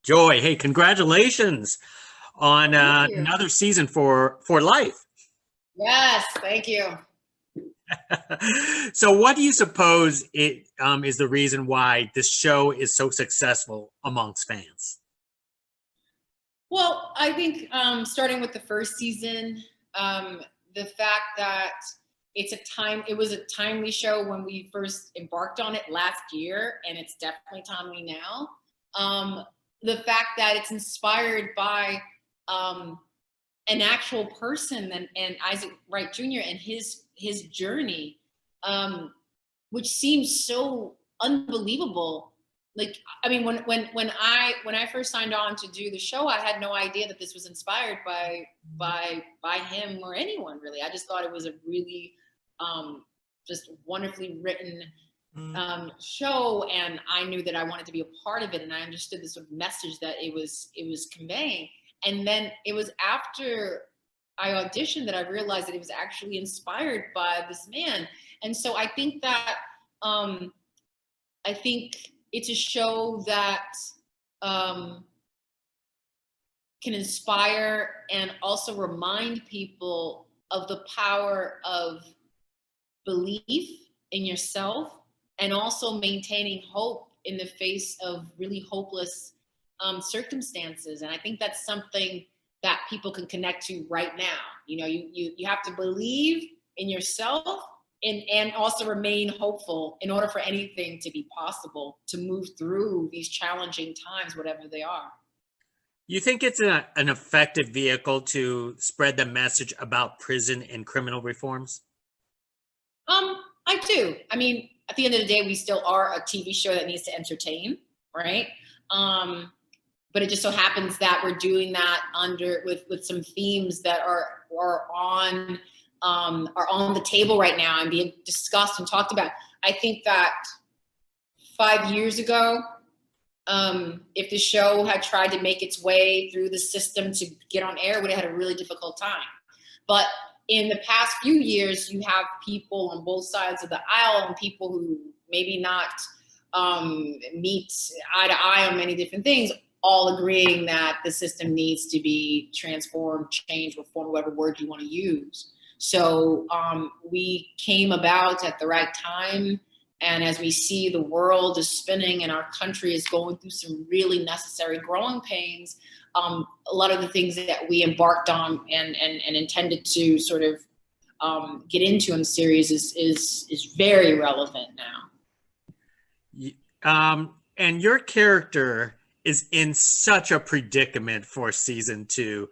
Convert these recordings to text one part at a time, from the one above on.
Joy, hey, congratulations on Thank you. another season for life. Yes, thank you. So, what do you suppose it is the reason why this show is so successful amongst fans? Well, I think starting with the first season, the fact that it was a timely show when we first embarked on it last year, and it's definitely timely now. The fact that it's inspired by an actual person and Isaac Wright Jr. and his journey, which seems so unbelievable. Like, I mean, when I first signed on to do the show, I had no idea that this was inspired by him or anyone really. I just thought it was a really just wonderfully written show, and I knew that I wanted to be a part of it, and I understood the sort of message that it was conveying. And then it was after I auditioned that I realized that it was actually inspired by this man. And so I think that I think it's a show that can inspire and also remind people of the power of belief in yourself, and also maintaining hope in the face of really hopeless circumstances. And I think that's something that people can connect to right now. You know, you have to believe in yourself and also remain hopeful in order for anything to be possible, to move through these challenging times, whatever they are. You think it's an effective vehicle to spread the message about prison and criminal reforms? I do. I mean, at the end of the day, we still are a TV show that needs to entertain, right? But it just so happens that we're doing that with some themes that are on the table right now and being discussed and talked about. I think that 5 years ago, if the show had tried to make its way through the system to get on air, it would have had a really difficult time. But in the past few years, you have people on both sides of the aisle and people who maybe not meet eye to eye on many different things, all agreeing that the system needs to be transformed, changed, reformed, whatever word you want to use. So we came about at the right time. And as we see the world is spinning and our country is going through some really necessary growing pains, a lot of the things that we embarked on and intended to sort of get into in the series is very relevant now. And your character is in such a predicament for season 2.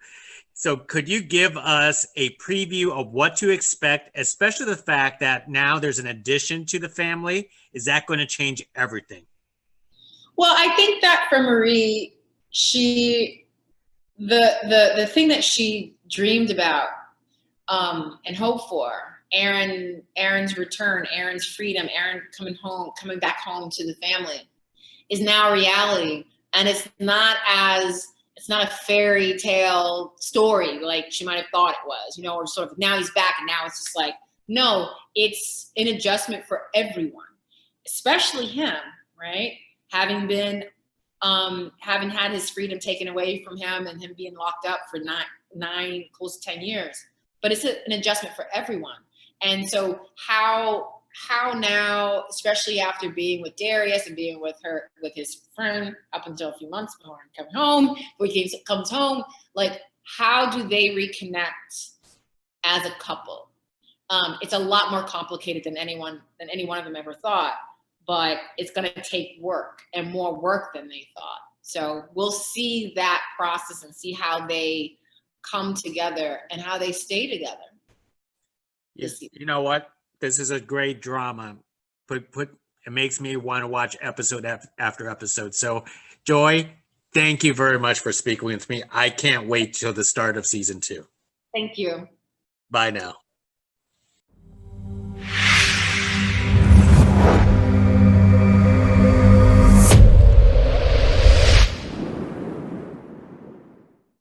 So could you give us a preview of what to expect, especially the fact that now there's an addition to the family? Is that going to change everything? Well, I think that for Marie, the thing that she dreamed about and hoped for, Aaron's return, Aaron's freedom, Aaron coming back home to the family, is now reality. And it's not a fairy tale story like she might have thought it was, you know, or sort of now he's back and now it's just like, no, it's an adjustment for everyone, especially him, right? Having had his freedom taken away from him and him being locked up for nine, close to 10 years. But it's an adjustment for everyone. And so how now, especially after being with Darius and being with his friend up until a few months before he comes home, comes home, like how do they reconnect as a couple? It's a lot more complicated than any one of them ever thought, but it's going to take work and more work than they thought. So we'll see that process and see how they come together and how they stay together. Yes, you know what? This is a great drama. It makes me want to watch episode after episode. So, Joy, thank you very much for speaking with me. I can't wait till the start of season 2. Thank you. Bye now.